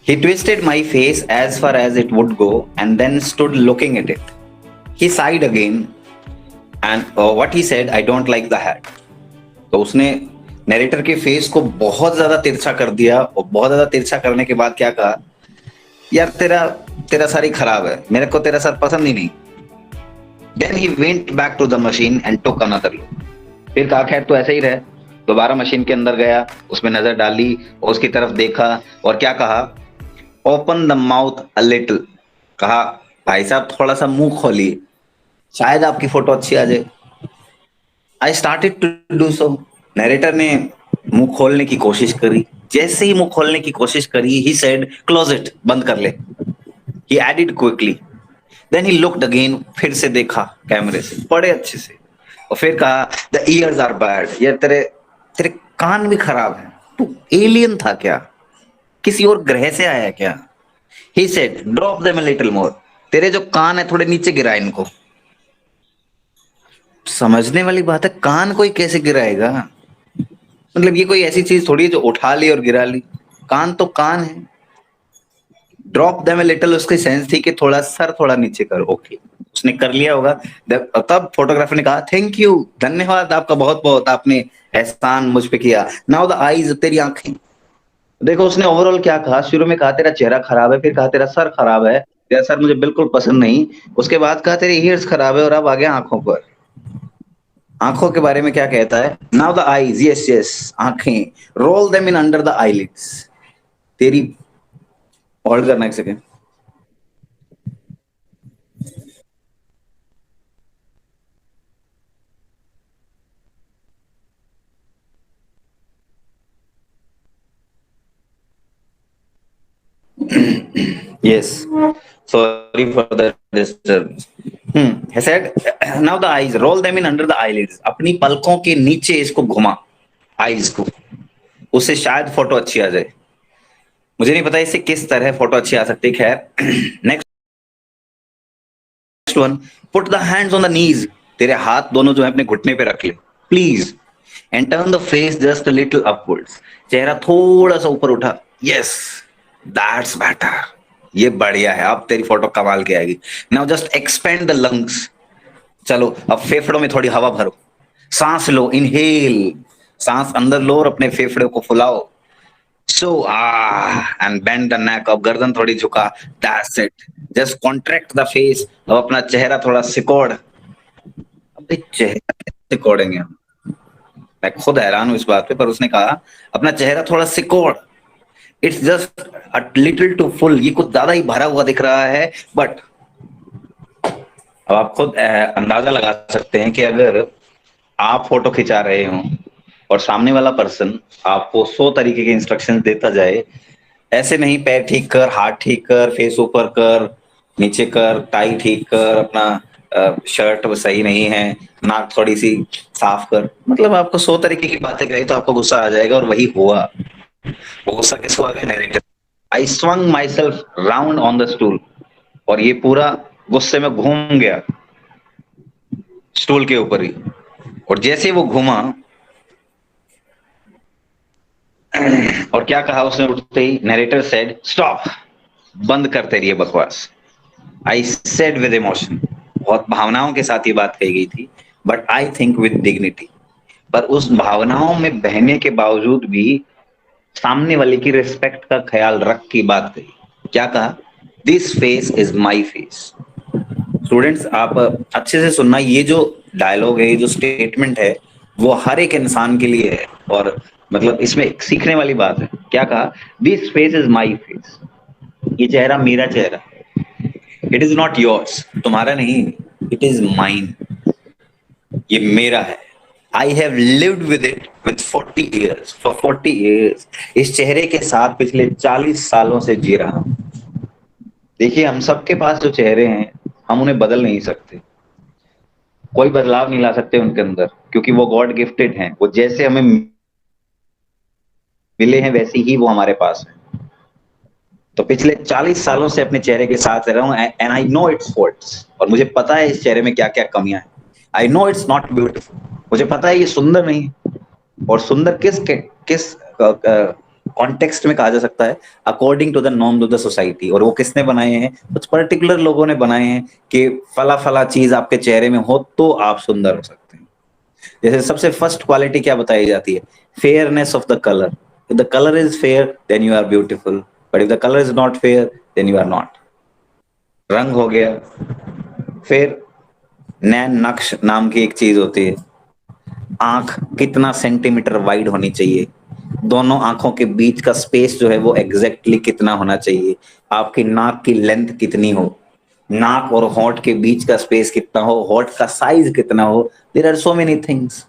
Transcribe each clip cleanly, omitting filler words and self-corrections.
He twisted my face as far as it would go and then stood looking at it. He sighed again and what he said, I don't like the hat. तो उसने narrator के face को बहुत ज्यादा तिरछा कर दिया और बहुत ज्यादा तिरछा करने के बाद क्या कहा, यार तेरा तेरा सर ही खराब है, मेरे को तेरा सर पसंद ही नहीं. Then he went back to the machine and took another look. फिर कहा खैर तो ऐसे ही रहे. दोबारा मशीन के अंदर गया, उसमें नजर डाली और उसकी तरफ देखा और क्या कहा, open the mouth a little. कहा भाई साहब थोड़ा सा मुंह खोलिए, शायद आपकी फोटो अच्छी आ जाए. I started to do so. Narrator ने मुंह खोलने की कोशिश करी. जैसे ही मुंह खोलने की कोशिश करी, ही सेड क्लोज इट, बंद कर ले. He edited quickly. Then he looked again, फिर से देखा कैमरे से बड़े अच्छे से और फिर कहा द ईयर्स आर बैड. यार तेरे तेरे कान भी खराब है, तू एलियन था क्या, किसी और ग्रह से आया क्या. He said drop them a little more. तेरे जो कान है थोड़े नीचे गिरा इनको. समझने वाली बात है, कान कोई कैसे गिराएगा, मतलब ये कोई ऐसी चीज थोड़ी है जो उठा ली और गिरा ली. कान तो कान है. ड्रॉप देम अ लिटिल उसकी सेंस थी कि थोड़ा सर थोड़ा नीचे करो. ओके, उसने कर लिया होगा. तब फोटोग्राफर ने कहा थैंक यू, धन्यवाद आपका बहुत बहुत, आपने एहसान मुझ पे किया. नाउ द आईज, तेरी आंखें. देखो उसने ओवरऑल क्या कहा, शुरू में कहा तेरा चेहरा खराब है, फिर कहा तेरा सर खराब है, तेरा सर मुझे बिल्कुल पसंद नहीं, उसके बाद कहा तेरे ईयर्स खराब है और अब आ गया आंखों पर. आंखों के बारे में क्या कहता है, now the eyes, yes yes, आंखें, roll them in under the eyelids. तेरी, होल्ड करना एक second. Yes. Sorry for the disturbance. He said, now the eyes, roll them in under the eyelids. अपनी पलकों के नीचे इसको घुमा, आईज को, उससे शायद फोटो अच्छी आ जाए. मुझे नहीं पता इससे किस तरह फोटो अच्छी आ सकती है. खैर next one, put the hands on the knees. तेरे हाथ दोनों जो है अपने घुटने पे रख ले please. And turn the face just a little upwards. चेहरा थोड़ा सा ऊपर उठा. Yes, that's better. ये बढ़िया है, अब तेरी फोटो कमाल की आएगी. Now just expand the lungs. चलो अब फेफड़ों में थोड़ी हवा भरो, सांस लो, इनहेल, सांस अंदर लो और अपने फेफड़े को फुलाओ. So and bend the neck. अब गर्दन थोड़ी झुका. That's it. Just contract the face. अब अपना चेहरा थोड़ा सिकोड़. अब चेहरा कैसे सिकोड़ेंगे हम, मैं खुद हैरान हूं इस बात पे, पर उसने कहा अपना चेहरा थोड़ा सिकोड़. It's just a little too full. ये कुछ ज्यादा ही भरा हुआ दिख रहा है. बट अब आप खुद अंदाजा लगा सकते हैं कि अगर आप फोटो खिंचा रहे हो और सामने वाला पर्सन आपको 100 तरीके के इंस्ट्रक्शंस देता जाए, ऐसे नहीं, पैर ठीक कर, हाथ ठीक कर, फेस ऊपर कर, नीचे कर, टाई ठीक कर, अपना शर्ट सही नहीं है, नाक थोड़ी सी साफ कर, मतलब आपको 100 तरीके की बातें कही तो आपको गुस्सा आ जाएगा. और वही हुआ. वो गुस्सा किसको आ गया, narrator. I swung my self round on the stool. और ये पूरा गुस्से में घूम गया स्टूल के ऊपर ही. और जैसे वो घूमा और क्या कहा उसने उठते ही, नरेटर सेड स्टॉप, बंद कर तेरी ये बकवास. I said with emotion. बहुत भावनाओं के साथ ये बात कही गई थी, but I think with dignity. पर उस भावनाओं में बहने के बावजूद भी सामने वाले की रिस्पेक्ट का ख्याल रख की बात कही. क्या कहा, this face is my face. Students आप अच्छे से सुनना, ये जो डायलॉग है, ये जो स्टेटमेंट है, वो हर एक इंसान के लिए है. और मतलब इसमें एक सीखने वाली बात है. क्या कहा, this face is my face. ये चेहरा मेरा चेहरा. इट इज नॉट योर्स, तुम्हारा नहीं, इट इज माइन. ये मेरा है. I have lived with it with 40 years. For 40 years इस चेहरे के साथ पिछले 40 सालों से जी रहा हूं. देखिए हम सबके पास जो चेहरे हैं, हम उन्हें बदल नहीं सकते, कोई बदलाव नहीं ला सकते उनके अंदर, क्योंकि वो गॉड गिफ्टेड हैं. वो जैसे हमें मिले हैं वैसे ही वो हमारे पास है. तो पिछले 40 सालों से अपने चेहरे के साथ रह रहा हूँ and I know it's faults. और मुझे पता है इस चेहरे में क्या क्या कमियां हैं. I know it's not beautiful. मुझे पता है ये सुंदर नहीं है. और सुंदर किस कॉन्टेक्स्ट में कहा जा सकता है according to the norms of the society. और वो किसने बनाए हैं? कुछ पर्टिकुलर लोगों ने बनाए हैं कि फला फला चीज आपके चेहरे में हो तो आप सुंदर हो सकते हैं। जैसे सबसे फर्स्ट क्वालिटी क्या बताई जाती है? Fairness of the colour. If the colour is fair then you are beautiful, but if the colour is not fair then you are not. रंग हो गया। फिर नैन नक्श नाम की एक चीज होती है। आंख कितना सेंटीमीटर वाइड होनी चाहिए, दोनों आंखों के बीच का स्पेस जो है वो एग्जैक्टली कितना होना चाहिए, आपकी नाक की लेंथ कितनी हो, नाक और होंठ के बीच का स्पेस कितना हो, होंठ का साइज कितना हो। There are so many things.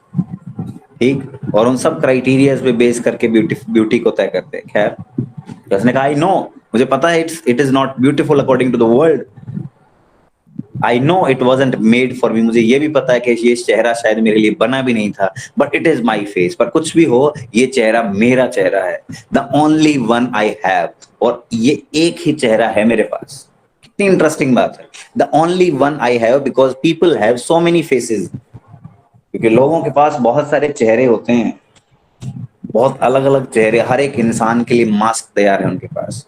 ठीक, और उन सब क्राइटेरियाज पे बेस करके ब्यूटी ब्यूटी को तय करते हैं। खैर, तो उसने कहा आई नो, मुझे पता है it is not beautiful according to the world, I know it wasn't made for me, मुझे ये भी पता है कि ये चेहरा शायद मेरे लिए बना भी नहीं था, but it is my face. पर कुछ भी हो, ये चेहरा मेरा चेहरा है, the only one I have, और ये एक ही चेहरा है मेरे पास। कितनी इंटरेस्टिंग बात है, the only one I have, because people have so many faces. क्योंकि लोगों के पास बहुत सारे चेहरे होते हैं, बहुत अलग अलग चेहरे, हर एक इंसान के लिए मास्क तैयार है उनके पास,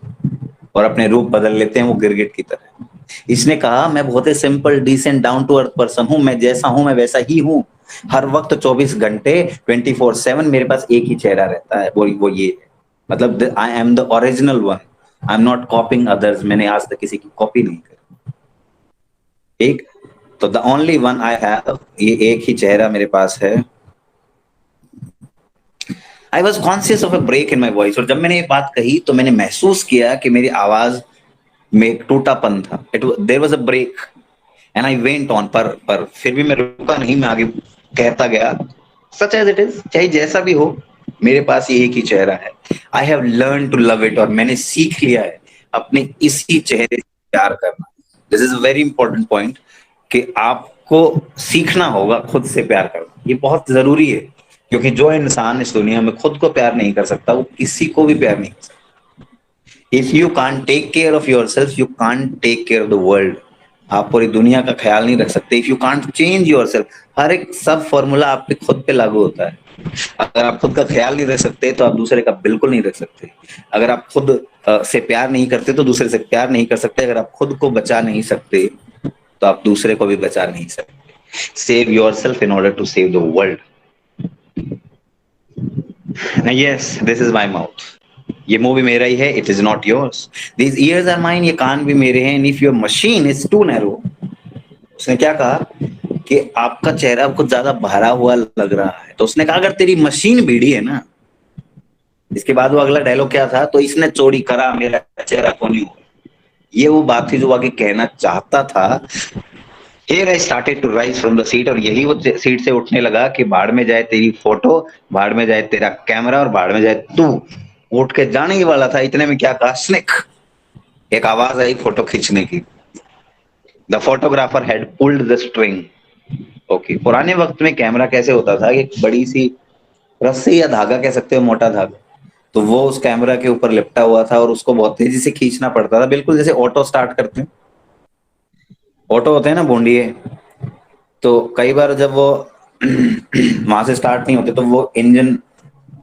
और अपने रूप बदल लेते हैं वो गिरगिट की तरह। इसने कहा मैं बहुत ही simple decent down to earth person हूं, मैं जैसा हूं मैं वैसा ही हूं। हर वक्त 24 घंटे 24/7 मेरे पास एक ही चेहरा रहता है, वो ये है। मतलब I am the original one, I am not copying others, मैंने आज तक किसी की कॉपी नहीं करी। ठीक, तो the only one I have, ये एक ही चेहरा मेरे पास है। I was conscious of a break in my voice, और जब मैंने ये बात कही तो मैंने महसूस किया कि मेरी आवाज में एक टूटापन था। There was a break and I went on, पर फिर भी मैं रुका नहीं, मैं आगे कहता गया, सच एज इट इज, चाहे जैसा भी हो, मेरे पास ये एक ही चेहरा है। I have learn to love it, और मैंने सीख लिया है अपने इसी चेहरे से प्यार करना। This is a very important point, कि आपको सीखना होगा खुद से प्यार करना, ये बहुत जरूरी है। क्योंकि जो इंसान इस दुनिया में खुद को प्यार नहीं कर सकता, वो किसी को भी प्यार नहीं कर सकता। If you can't take care of yourself, you can't take care of the world. आप पूरी दुनिया का ख्याल नहीं रख सकते if you can't change yourself. हर एक सब फॉर्मूला आपके खुद पे लागू होता है। अगर आप खुद का ख्याल नहीं रख सकते तो आप दूसरे का बिल्कुल नहीं रख सकते। अगर आप खुद से प्यार नहीं करते तो दूसरे से प्यार नहीं कर सकते। अगर आप खुद को बचा नहीं सकते तो आप दूसरे को भी बचा नहीं सकते। Save yourself in order to save the world. Yes, this is my mouth. ये मुंह भी मेरा ही है, it is not yours. These ears are mine, ये कान भी मेरे हैं। If your machine is too narrow, उसने क्या कहा कि आपका चेहरा कुछ ज्यादा भरा हुआ लग रहा है, तो उसने कहा अगर तेरी मशीन बीड़ी है ना, इसके बाद वो अगला डायलॉग क्या था, तो इसने चोरी करा मेरा चेहरा को नहीं हुआ। ये वो बात थी जो आगे कहना चाहता था। Here I started to rise from the seat, और यही वो सीट से उठने लगा कि भाड़ में जाए तेरी फोटो, भाड़ में जाए तेरा कैमरा, और भाड़ में जाए तू। उठ के जाने ही वाला था, इतने में क्या कहा, स्निक, एक आवाज आई फोटो खींचने की। The photographer had pulled the string. Okay, पुराने वक्त में कैमरा कैसे होता था, एक बड़ी सी रस्सी या धागा कह सकते हो, मोटा धागा, तो वो उस कैमरा के ऊपर लिपटा हुआ था, और उसको बहुत तेजी से खींचना पड़ता था, बिल्कुल जैसे ऑटो स्टार्ट करते हैं, ऑटो होते हैं ना बूंदिए। तो कई बार जब वो वहां से स्टार्ट नहीं होते तो वो इंजन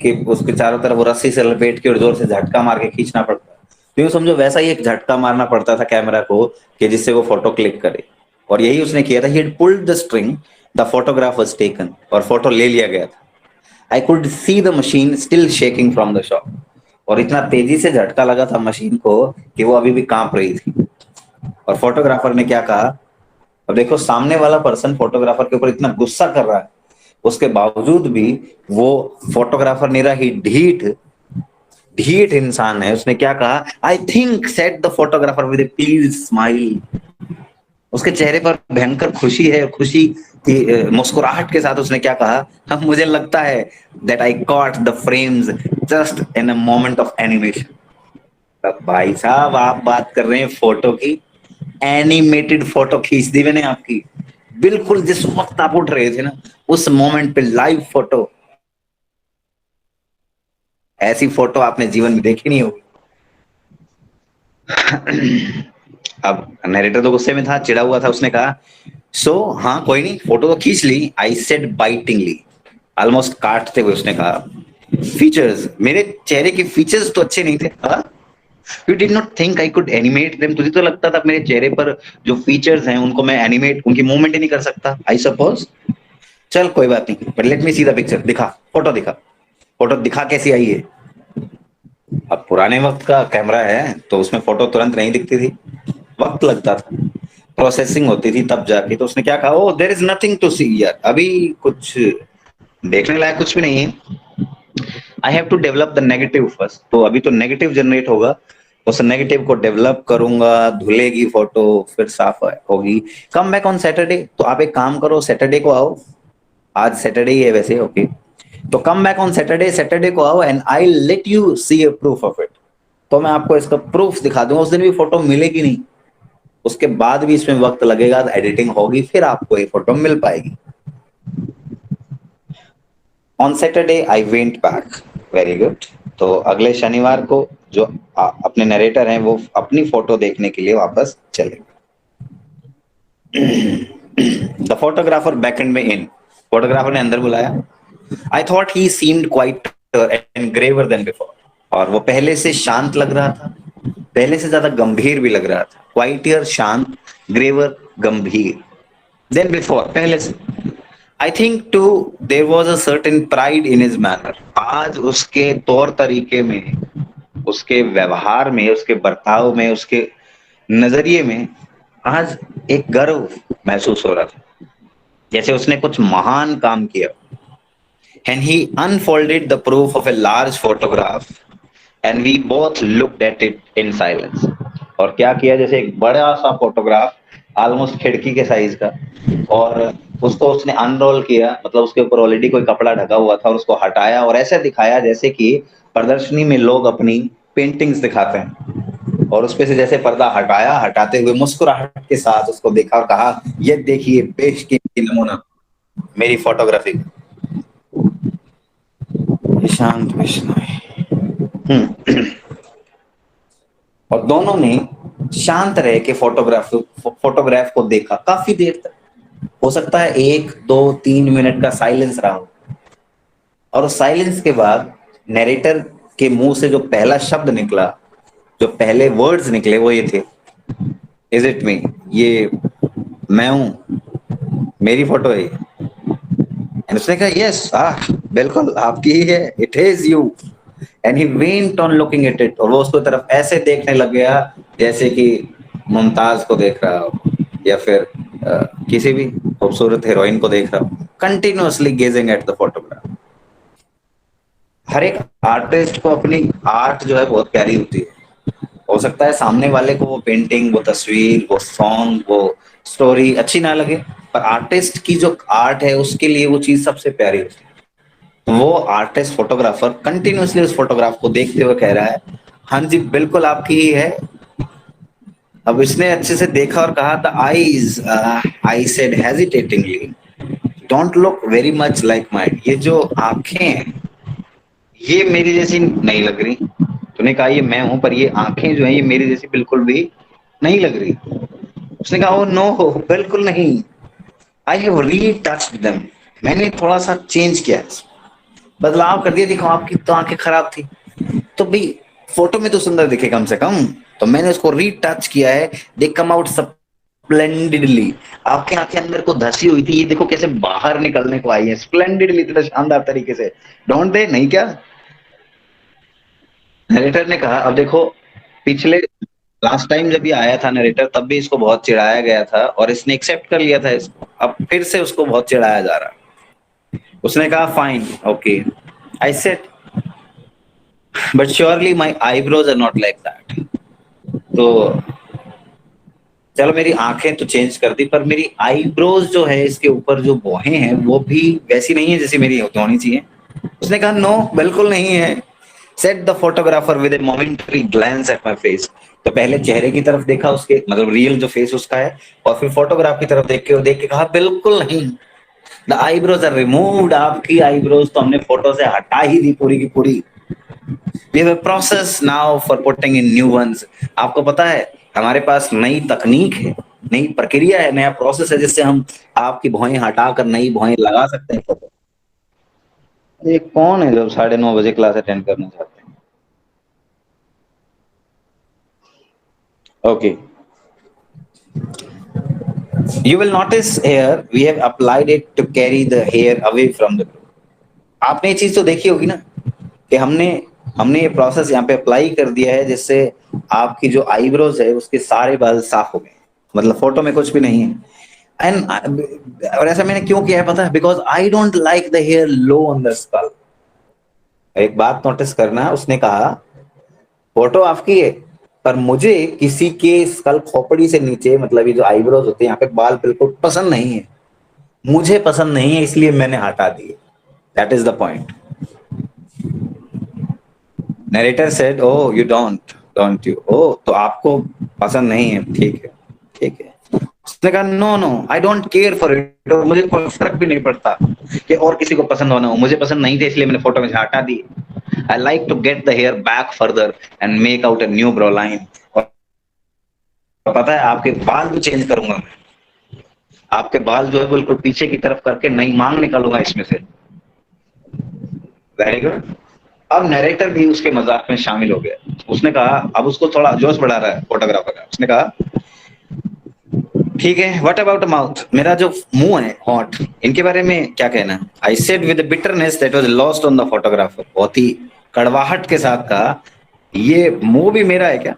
के उसके चारों तरफ वो रस्सी से लपेट के और जोर से झटका मार के खींचना पड़ता है। तो यूं समझो वैसा ही एक झटका मारना पड़ता था कैमरा को, कि जिससे वो फोटो क्लिक करे। और यही उसने किया था। He had pulled the string, the photograph was taken, और फोटो ले लिया गया था। I could see the machine still shaking from the shock, और इतना तेजी से झटका लगा था मशीन को कि वो अभी भी कांप रही थी। और फोटोग्राफर ने क्या कहा, अब देखो सामने वाला पर्सन फोटोग्राफर के ऊपर इतना गुस्सा कर रहा है, उसके बावजूद भी वो फोटोग्राफर निरा ही ढीठ ढीठ इंसान है। उसने क्या कहा, I think set the photographer with A please smile. उसके चेहरे पर भयंकर खुशी है, खुशी की मुस्कुराहट के साथ उसने क्या कहा, हाँ मुझे लगता है that I caught the frames just in a moment of animation. भाई साहब आप बात कर रहे हैं फोटो की, एनिमेटेड फोटो खींच दी मैंने आपकी, बिल्कुल जिस वक्त आप उठ रहे थे ना उस मोमेंट पे लाइव फोटो। ऐसी फोटो आपने जीवन में देखी नहीं होगी। अब नरेटर तो गुस्से में था, चिढ़ा हुआ था। उसने कहा सो हाँ कोई नहीं, फोटो तो खींच ली। आई सेड बाइटिंगली, ऑलमोस्ट काटते हुए उसने कहा, फीचर्स, मेरे चेहरे के फीचर्स तो अच्छे नहीं थे। हाँ, you did not think I could animate them? तुझे तो लगता था मेरे चेहरे पर जो फीचर्स हैं उनको मैं एनिमेट, उनकी मूवमेंट ही नहीं कर सकता, आई सपोज। चल कोई बात नहीं, but let me see the picture. दिखा, फोटो दिखा, फोटो दिखा कैसी आई है। अब पुराने वक्त का कैमरा है तो उसमें फोटो तुरंत नहीं दिखती थी, वक्त लगता था, प्रोसेसिंग होती थी तब जाके। तो उसने क्या कहा, oh there is nothing to see यार, अभी कुछ देखने लायक कुछ भी नहीं है। I have to develop the negative first, तो अभी तो नेगेटिव जनरेट होगा, उस नेगेटिव को डेवलप करूंगा, धुलेगी फोटो, फिर साफ होगी। कम बैक ऑन सैटरडे, तो आप एक काम करो, सैटरडे को आओ, आज सैटरडे ही है वैसे, ओके। तो come back on Saturday, Saturday को आओ and I let you see a proof of it. तो मैं आपको इसका प्रूफ दिखा दूंगा। उस दिन भी फोटो मिलेगी नहीं, उसके बाद भी इसमें वक्त लगेगा, एडिटिंग होगी, फिर आपको ये फोटो मिल पाएगी। On Saturday I went back, very good. तो अगले शनिवार को जो अपने नरेटर हैं वो अपनी फोटो देखने के लिए वापस चले। द फोटोग्राफर बैकेंड में इन, फोटोग्राफर ने अंदर बुलाया। I thought he seemed quite and graver than before, और वो पहले से शांत लग रहा था, पहले से ज्यादा गंभीर भी लग रहा था। क्वाइटियर, शांत, ग्रेवर, गंभीर, देन बिफोर, पहले से। I think too there was a certain pride in his manner, आज उसके तौर तरीके में, उसके व्यवहार में, उसके बर्ताव में, उसके नजरिए में आज एक गर्व महसूस हो रहा था, जैसे उसने कुछ महान काम किया। And he unfolded the proof of a large photograph and we both looked at it in silence. और क्या किया, जैसे एक बड़ा सा फोटोग्राफ, ऑलमोस्ट खिड़की के साइज का, और उसको उसने अनरोल किया, मतलब उसके ऊपर ऑलरेडी कोई कपड़ा ढका हुआ था, और उसको हटाया और ऐसे दिखाया जैसे कि प्रदर्शनी में लोग अपनी पेंटिंग्स दिखाते हैं। और उसपे से जैसे पर्दा हटाया, हटाते हुए मुस्कुराहट के साथ उसको देखा और कहा, ये देखिए बेशकीमती नमूना मेरी फोटोग्राफी। ईशांत बिश्नोई। और दोनों ने शांत रह के फोटोग्राफ को देखा काफी देर तक, हो सकता है 1 2 3 मिनट का साइलेंस रहा हो। और उस साइलेंस के बाद नरेटर के मुंह से जो पहला शब्द निकला, जो पहले वर्ड्स निकले, वो ये थे, इज इट मी, ये मैं हूं, मेरी फोटो है। एंड उसने कहा, यस, बिल्कुल आपकी ही है, it is you. And he went on looking at it, और वो उसको तरफ ऐसे देखने लग गया जैसे कि मुमताज को देख रहा हो, या फिर किसी भी खूबसूरत हीरोइन को देख रहा हो, continuously gazing at the photograph. हर एक आर्टिस्ट को अपनी आर्ट जो है बहुत प्यारी होती है। हो सकता है सामने वाले को वो पेंटिंग, वो तस्वीर, वो सॉन्ग, वो स्टोरी अच्छी ना लगे, पर आर्टिस्ट की जो आर्ट है उसके लिए वो चीज सबसे प्यारी होती है। वो आर्टिस्ट, फोटोग्राफर कंटिन्यूअसली उस फोटोग्राफ को देखते हुए कह रहा है, हाँ जी बिल्कुल आपकी ही है। अब इसने अच्छे से देखा और कहा, the eyes, I said hesitatingly, don't look very much like mind. ये जो आंखें हैं ये मेरी जैसी नहीं लग रही। तूने कहा ये मैं हूं, पर ये आंखें जो हैं ये मेरी जैसी बिल्कुल भी नहीं लग रही। उसने कहा, ओ नो, बिल्कुल नहीं, आई हैव रीटच्ड देम, मैंने थोड़ा सा चेंज किया, बदलाव कर दिया। देखो आपकी तो आंखें खराब थी, तो भाई फोटो में तो सुंदर दिखे कम से कम, तो मैंने उसको रीटच किया है, दे कम आउट स्प्लेंडिडली। आपकी आंखें अंदर को धसी हुई थी, ये देखो कैसे बाहर निकलने को आई है स्प्लेंडिडली, इतना शानदार तरीके से, डोंट दे, नहीं क्या? नरेटर ने कहा, अब देखो, पिछले लास्ट टाइम जब ये आया था नरेटर, तब भी इसको बहुत चिढ़ाया गया था और इसने एक्सेप्ट कर लिया था इसको, अब फिर से उसको बहुत चिढ़ाया जा रहा है। उसने कहा, fine, okay, I said, but surely my eyebrows are not like that. तो चलो मेरी आंखें तो चेंज कर दी, पर मेरी आईब्रोज जो है, इसके ऊपर जो भौहें हैं वो भी वैसी नहीं है जैसी मेरी होनी चाहिए। उसने कहा, नो, बिल्कुल नहीं है, set the photographer with A momentary glans at my face. तो पहले चेहरे की तरफ देखा उसके, मतलब रियल जो फेस उसका है, और फिर फोटोग्राफ की तरफ देख के कहा, बिल्कुल नहीं, द आईब्रोज आर रिमूव्ड, आपकी आईब्रोज तो हमने फोटो से हटा ही दी पूरी की पूरी। We have a process now for putting in new ones. आपको पता है हमारे पास नई तकनीक है, नई प्रक्रिया है, नया प्रोसेस है, जिससे हम आपकी भौहें हटाकर नई भौहें लगा सकते हैं फोटो। ये कौन है जो 9:30 बजे क्लास अटेंड करना चाहते हैं? Okay, you will notice here we have applied it to carry the hair away from the group. आपने ये चीज तो देखी होगी ना कि हमने हमने ये प्रोसेस यहाँ पे अप्लाई कर दिया है, जिससे आपकी जो आईब्रोज है उसके सारे बाल साफ हो गए, मतलब फोटो में कुछ भी नहीं है। एंड और ऐसा मैंने क्यों किया है पता है? Because I don't like the hair low on the skull. एक बात नोटिस करना, उसने कहा फोटो आपकी है, पर मुझे किसी के स्कल खोपड़ी से नीचे, मतलब ये जो आईब्रोज होते हैं यहाँ पे, बाल बिल्कुल पसंद नहीं है। मुझे पसंद नहीं है, इसलिए मैंने हटा दिए। That is the point. Narrator said, oh you don't you, oh तो आपको पसंद नहीं है, ठीक है ठीक है। उसने कहा no no I don't care for it, और मुझे कोई फर्क भी नहीं पड़ता कि और किसी को पसंद होना हो, मुझे पसंद नहीं थे इसलिए मैंने फोटो में से हटा दी। I like to get the hair back further and make out a new brow line. और पता है आपके बाल भी चेंज करूंगा मैं, आपके बाल जो है बिल्कुल पीछे की तरफ करके नई मांग निकालूंगा इसमें से। Very good. अब नरेटर भी उसके मजाक में शामिल हो गया। उसने कहा, अब उसको थोड़ा जोश बढ़ा रहा है फोटोग्राफर का, उसने कहा ठीक है, व्हाट अबाउट माउथ, मेरा जो मुंह है, हॉट, इनके बारे में क्या कहना है? I said with bitterness that was lost on the photographer. बहुत ही कड़वाहट के साथ कहा, ये मुंह भी मेरा है क्या?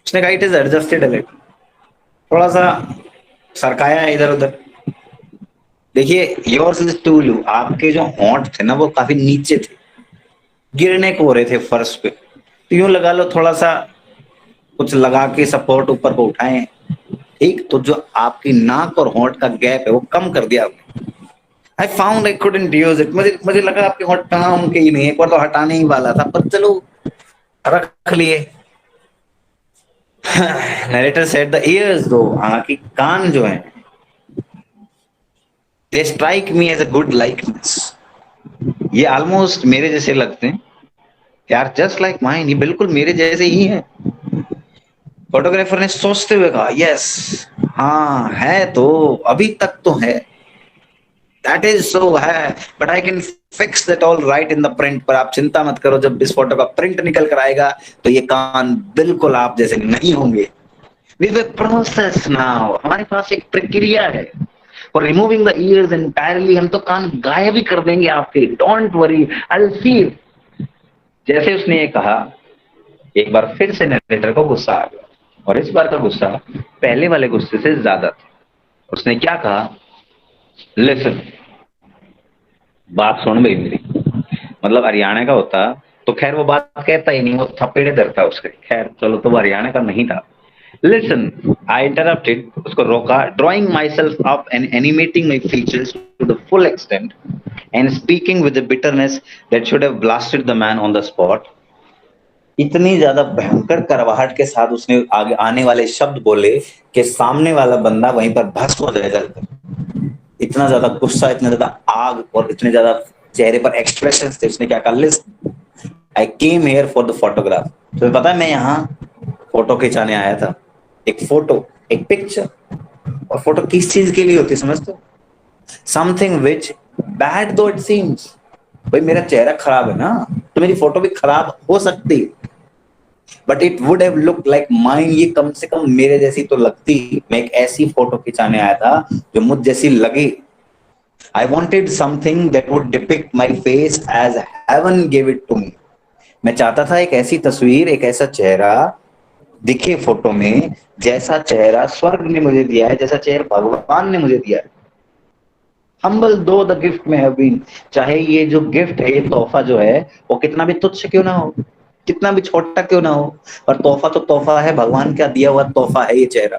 उसने कहा it is adjusted a little, थोड़ा सा सरकाया है इधर उधर। देखिए योर्स इज टू लू, आपके जो हॉट थे ना वो काफी नीचे थे, गिरने को हो रहे थे फर्श पे, तो यूं लगा लो थोड़ा सा कुछ लगा के सपोर्ट ऊपर को उठाएं। ठीक, तो जो आपकी नाक और होंठ का गैप है वो कम कर दिया आपने। I found I couldn't use it, मुझे मुझे लगा आपके होंठ काम के ही नहीं, एक बार तो हटाने ही वाला था, पर चलो रख लिए। नरेटर सेड द ईयर्स दो, आंख की कान जो है, they strike me as a good likeness, ये ऑलमोस्ट मेरे जैसे लगते हैं यार, जस्ट लाइक माइन, ये बिल्कुल मेरे जैसे ही है। फोटोग्राफर ने सोचते हुए कहा यस, हाँ है तो, अभी तक तो है, दैट इज सो है, but I can fix that all right in the print. पर आप चिंता मत करो, जब इस फोटो का प्रिंट निकल कर आएगा तो ये कान बिल्कुल आप जैसे नहीं होंगे। वी विल प्रोसेस नाउ, हमारे पास एक प्रक्रिया है for removing the years entirely, हम तो कान गायब ही कर देंगे आपके, don't worry I will see. जैसे उसने ये कहा, एक बार फिर से नरेटर को गुस्सा आ गया, और इस बार का गुस्सा पहले वाले गुस्से से ज्यादा था। उसने क्या कहा, लिसन, बात सुन गई मेरी, मतलब हरियाणा का होता तो खैर वो बात कहता ही नहीं, वो थपेड़े धरता उसके, खैर चलो, तो वो हरियाणा का नहीं था। लिसन, आई इंटरप्टेड, उसको रोका, drawing myself up and animating my features to the full extent and speaking with the bitterness that should have blasted the man on the spot. इतनी ज्यादा भयंकर करवाहट के साथ उसने आगे आने वाले शब्द बोले कि सामने वाला बंदा वहीं पर भस्म हो जाएगा। इतना ज्यादा गुस्सा, इतना ज्यादा आग, और इतने ज्यादा चेहरे पर एक्सप्रेशन थे। उसने क्या कहा, list, I came here for the photograph. तो पता है मैं यहाँ फोटो खिंचाने आया था, एक फोटो, एक पिक्चर। और फोटो किस चीज के लिए होती है समझते हो? समथिंग विच बैड दो इट सीम्स, भाई मेरा चेहरा खराब है ना, तो मेरी फोटो भी खराब हो सकती, but it would have look like mine, ये कम से कम मेरे जैसी तो लगती। मैं एक ऐसी फोटो खिंचाने आया था जो मुझ जैसी लगे। I wanted something that would depict my face as heaven gave it to me. मैं चाहता था एक ऐसी तस्वीर, एक ऐसा चेहरा दिखे फोटो में, जैसा चेहरा स्वर्ग ने मुझे दिया है, जैसा चेहरा भगवान ने मुझे दिया है। Humble though the gift may have been, चाहे ये जो गिफ्ट है, ये तोहफा जो है, वो कितना भी तुच्छ क्यों ना हो, कितना भी छोटा क्यों ना हो, पर तोहफा तो तोहफा है, भगवान का दिया हुआ तोहफा है ये चेहरा।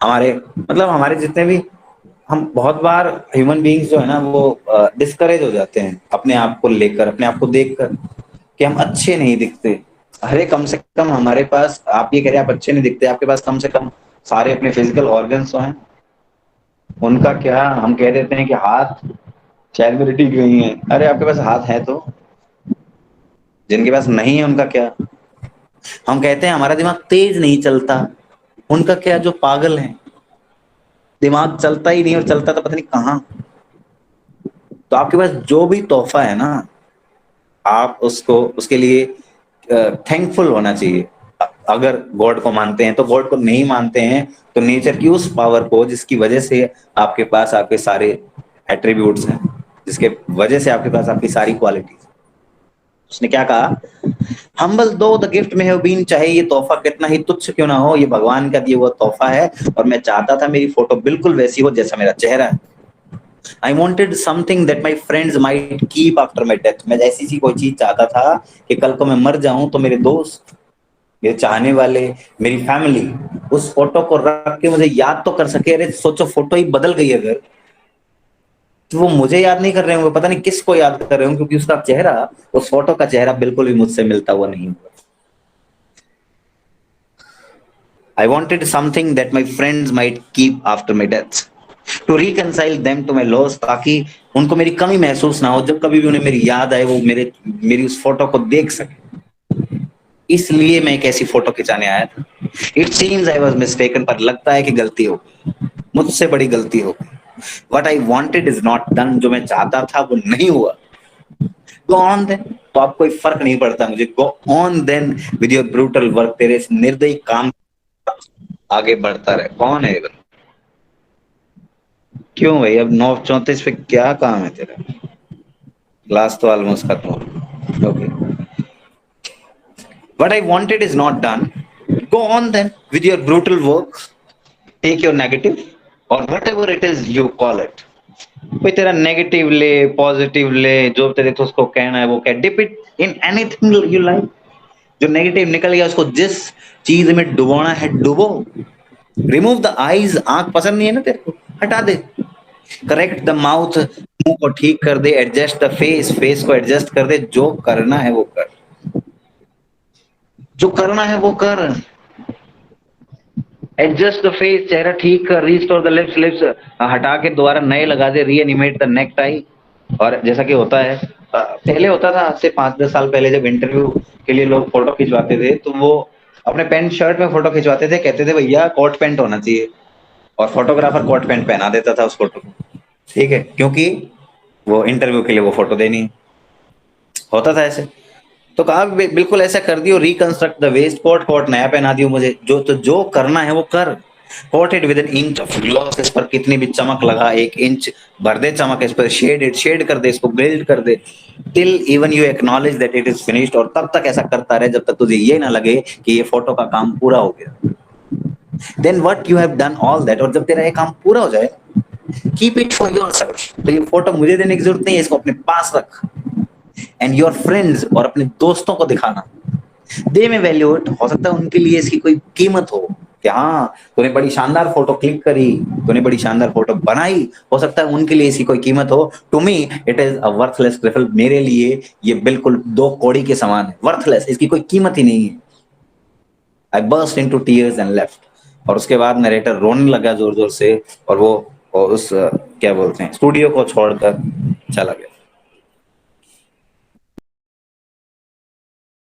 हमारे, मतलब हमारे जितने भी, हम बहुत बार ह्यूमन बीइंग्स जो है ना वो डिस्करेज हो जाते हैं अपने आप को लेकर, अपने आप को देखकर, कि हम अच्छे नहीं दिखते। अरे कम से कम हमारे पास, आप ये कह रहे हैं आप अच्छे नहीं दिखते, आपके पास कम से कम सारे अपने फिजिकल ऑर्गन्स तो हैं। उनका क्या, हम कह देते हैं कि हाथ शायद मेरे ठीक नहीं है, अरे आपके पास हाथ है तो, जिनके पास नहीं है उनका क्या? हम कहते हैं हमारा दिमाग तेज नहीं चलता, उनका क्या जो पागल है, दिमाग चलता ही नहीं, और चलता तो पता नहीं कहाँ। तो आपके पास जो भी तोहफा है ना, आप उसको उसके लिए थैंकफुल होना चाहिए। अगर गॉड को मानते हैं तो, गॉड को नहीं मानते हैं तो नेचर की उस पावर को जिसकी वजह से आपके पास आपके सारे एट्रीब्यूट्स हैं, जिसके वजह से आपके पास आपकी सारी क्वालिटीज। उसने क्या कहा, हम्बल दो द गिफ्ट में हैव बीन, चाहे ये तोहफा कितना ही तुच्छ क्यों ना हो, ये भगवान का दिया हुआ तोहफा है, और मैं चाहता था मेरी फोटो बिल्कुल वैसी हो जैसा मेरा चेहरा है। आई wanted something that my friends might keep after my death, मैं ऐसी सी कोई चीज चाहता था कि कल को मैं मर जाऊं तो मेरे दोस्त, मेरे चाहने वाले, मेरी फैमिली उस फोटो को रख के मुझे याद तो कर सके। अरे सोचो, फोटो ही बदल गई अगर, तो वो मुझे याद नहीं कर रहे होंगे, पता नहीं किसको याद कर रहे होंगे, क्योंकि उसका चेहरा, उस फोटो का चेहरा बिल्कुल भी मुझसे मिलता हुआ नहीं हुआ। I wanted something that my friends might keep after my death to reconcile them to my loss, ताकि उनको मेरी कमी महसूस ना हो, जब कभी भी उन्हें मेरी याद आए वो मेरी उस फोटो को देख सके। इसलिए मैं एक ऐसी फोटो खिंचाने आया था। It seems I was mistaken, पर लगता है कि गलती हो गई, मुझसे बड़ी गलती हो गई। What I wanted is not done, जो मैं चाहता था वो नहीं हुआ। गो ऑन देन, तो आपको कोई फर्क नहीं पड़ता मुझे। Go on then with your brutal work, तेरे इस निर्दयी काम आगे बढ़ता रहे। कौन है ये बंदा? क्यों भाई, अब 9:34 पे क्या काम है तेरा? क्लास तो ऑलमोस्ट खत्म हो। Okay, what I wanted is not done. Go on then with your brutal work. Take your negative or whatever it is you call it. कोई तेरा नेगेटिव ले, पॉजिटिव ले, जो तेरे तो उसको कहना है वो कह, dip it in anything you like. जो नेगेटिव निकल गया उसको जिस चीज में डुबोना है डुबो। रिमूव द आईज, आंख पसंद नहीं है ना तेरे को, हटा दे। करेक्ट द माउथ, मुंह को ठीक कर दे। एडजस्ट द फेस, फेस को एडजस्ट कर दे। जो करना है वो कर, जो करना है वो कर। एडजस्ट द फेस, चेहरा ठीक कर। रिस्टोर द लिप्स, लिप्स हटा के दोबारा नए लगा दे। रीएनिमेट द नेक टाई। और जैसा कि होता है, पहले होता था, आज से 5-10 साल पहले, जब इंटरव्यू के लिए लोग फोटो खिंचवाते थे तो वो अपने पैंट शर्ट में फोटो खिंचवाते थे, कहते थे भैया कोट पैंट होना चाहिए, और फोटोग्राफर कोट पैंट पहना देता था उस फोटो को। ठीक है, क्योंकि वो इंटरव्यू के लिए वो फोटो देनी है। होता था ऐसे। तो कहा बिल्कुल ऐसा कर दियो, reconstruct the waistcoat, coat नया पहना दियो मुझे। जो करना है वो कर। Coat it with an inch of gloss, इस पर कितनी भी चमक लगा, 1 इंच भर दे चमक इस पर। शेड कर दे, इसको बिल्ड कर दे, till even you acknowledge that it is finished. और तब तक ऐसा करता रहे जब तक तुझे ये ना लगे कि ये फोटो का काम पूरा हो गया। Then what you have done all that, और जब तेरा ये काम पूरा हो जाए, कीप इट फॉर योरसेल्फ। तो ये फोटो मुझे देने की जरूरत नहीं है, इसको अपने पास रख। एंड योर फ्रेंड्स, और अपने दोस्तों को दिखाना। दे में वैल्यू इट, हो सकता है उनके लिए इसकी कोई कीमत हो कि हाँ तूने बड़ी शानदार फोटो क्लिक करी, तूने बड़ी शानदार फोटो बनाई, हो सकता है उनके लिए इसकी कोई कीमत हो। To me it is a worthless trifle, मेरे लिए ये बिल्कुल 2 कौड़ी के समान है। वर्थलेस, इसकी कोई कीमत ही नहीं है। I burst into tears and left. और उसके बाद नरेटर रोने लगा जोर जोर से, और वो उस क्या बोलते हैं, स्टूडियो को छोड़कर चला गया।